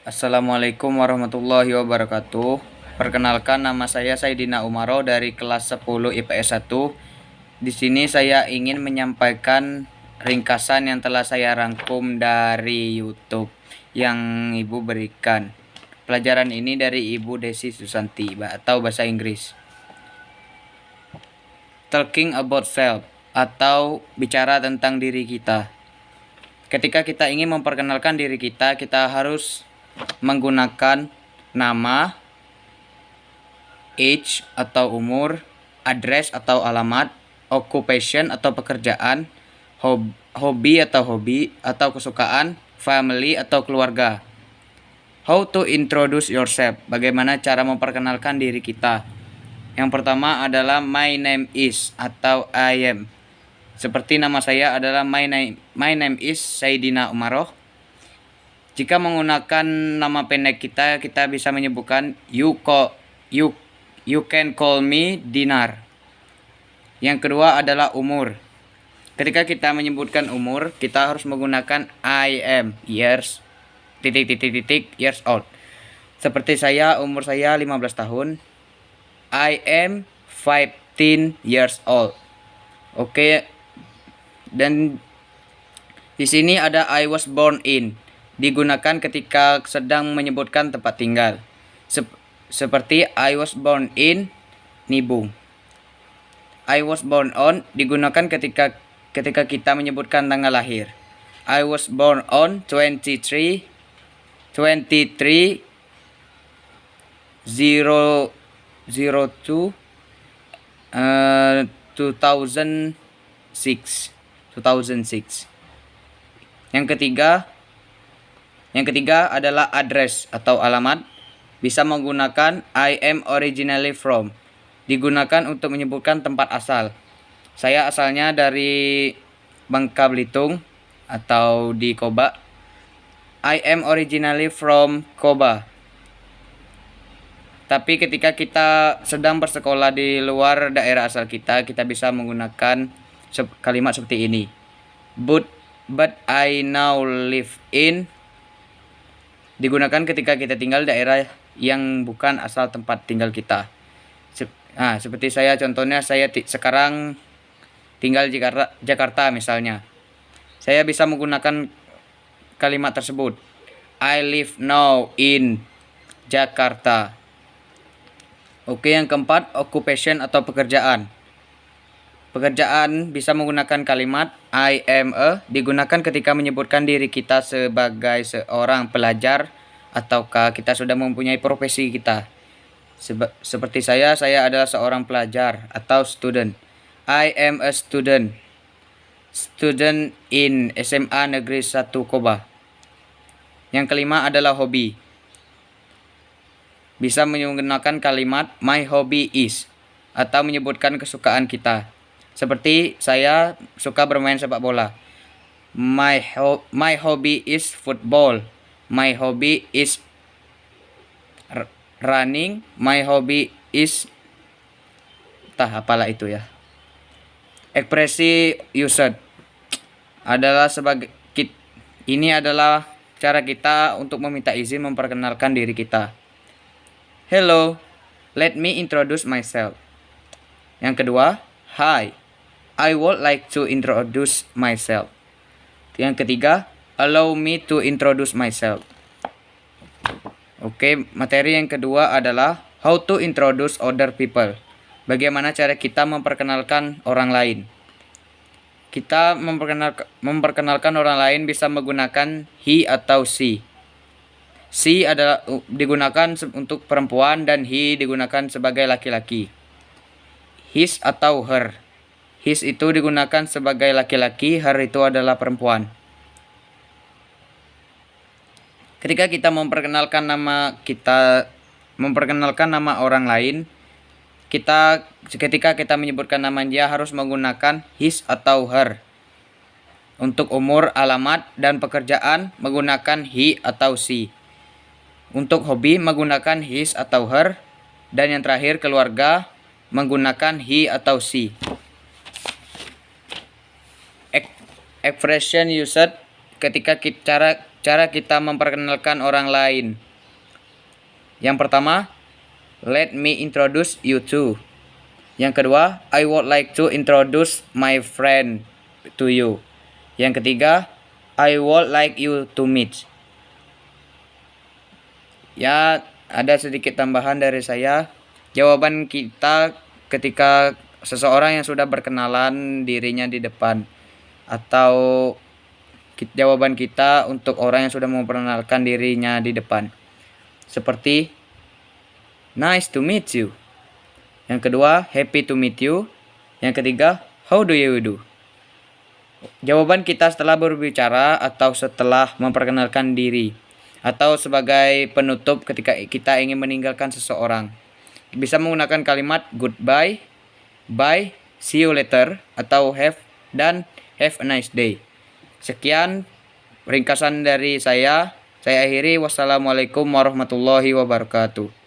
Assalamualaikum warahmatullahi wabarakatuh. Perkenalkan, nama saya Saidina Umaro dari kelas 10 IPS 1. Di sini saya ingin menyampaikan ringkasan yang telah saya rangkum dari YouTube yang Ibu berikan. Pelajaran ini dari Ibu Desi Susanti atau bahasa Inggris. Talking about self atau bicara tentang diri kita. Ketika kita ingin memperkenalkan diri kita, kita harus menggunakan nama, age atau umur, address atau alamat, occupation atau pekerjaan, hobi atau kesukaan, family atau keluarga. How to introduce yourself? Bagaimana cara memperkenalkan diri kita? Yang pertama adalah my name is atau I am. Seperti nama saya adalah my name is Saidina Umaro. Jika menggunakan nama pendek kita bisa menyebutkan you can call me Dinar. Yang kedua adalah umur. Ketika kita menyebutkan umur, kita harus menggunakan I am years years old. Seperti umur saya 15 tahun. I am 15 years old. Oke. Dan di sini ada I was born in. Digunakan ketika sedang menyebutkan tempat tinggal. Seperti I was born in Nibung. I was born on digunakan ketika kita menyebutkan tanggal lahir. I was born on 23 002 2006. Yang ketiga adalah address atau alamat. Bisa menggunakan I am originally from. Digunakan untuk menyebutkan tempat asal. Saya asalnya dari Bangka Belitung atau di Koba. I am originally from Koba. Tapi ketika kita sedang bersekolah di luar daerah asal kita bisa menggunakan kalimat seperti ini. But I now live in. Digunakan ketika kita tinggal daerah yang bukan asal tempat tinggal kita. Seperti saya, contohnya saya sekarang tinggal di Jakarta misalnya. Saya bisa menggunakan kalimat tersebut. I live now in Jakarta. Oke, yang keempat, occupation atau pekerjaan. Pekerjaan bisa menggunakan kalimat I am a. Digunakan ketika menyebutkan diri kita sebagai seorang pelajar ataukah kita sudah mempunyai profesi kita. Seperti saya adalah seorang pelajar atau student. I am a student. Student in SMA Negeri 1 Koba. Yang kelima adalah hobi. Bisa menggunakan kalimat my hobby is atau menyebutkan kesukaan kita. Seperti saya suka bermain sepak bola. My hobby is football. My hobby is running. My hobby is apalah itu ya. Ekspresi used adalah ini adalah cara kita untuk meminta izin memperkenalkan diri kita. Hello, let me introduce myself. Yang kedua, hi, I would like to introduce myself. Yang ketiga, allow me to introduce myself. Oke, materi yang kedua adalah how to introduce other people. Bagaimana cara kita memperkenalkan orang lain. Kita memperkenalkan orang lain bisa menggunakan he atau she. She adalah digunakan untuk perempuan dan he digunakan sebagai laki-laki. His atau her. His itu digunakan sebagai laki-laki, her itu adalah perempuan. Ketika kita memperkenalkan nama orang lain, ketika kita menyebutkan nama dia harus menggunakan his atau her. Untuk umur, alamat, dan pekerjaan menggunakan he atau she. Untuk hobi menggunakan his atau her. Dan yang terakhir keluarga menggunakan he atau she. Expression used ketika cara kita memperkenalkan orang lain. Yang pertama, let me introduce you to. Yang kedua, I would like to introduce my friend to you. Yang ketiga, I would like you to meet. Ya, ada sedikit tambahan dari saya. Jawaban kita ketika seseorang yang sudah berkenalan dirinya di depan, atau jawaban kita untuk orang yang sudah memperkenalkan dirinya di depan, seperti nice to meet you. Yang kedua, happy to meet you. Yang ketiga, how do you do. Jawaban kita setelah berbicara atau setelah memperkenalkan diri, atau sebagai penutup ketika kita ingin meninggalkan seseorang, bisa menggunakan kalimat goodbye, bye, see you later, atau have a nice day. Sekian ringkasan dari saya. Saya akhiri. Wassalamualaikum warahmatullahi wabarakatuh.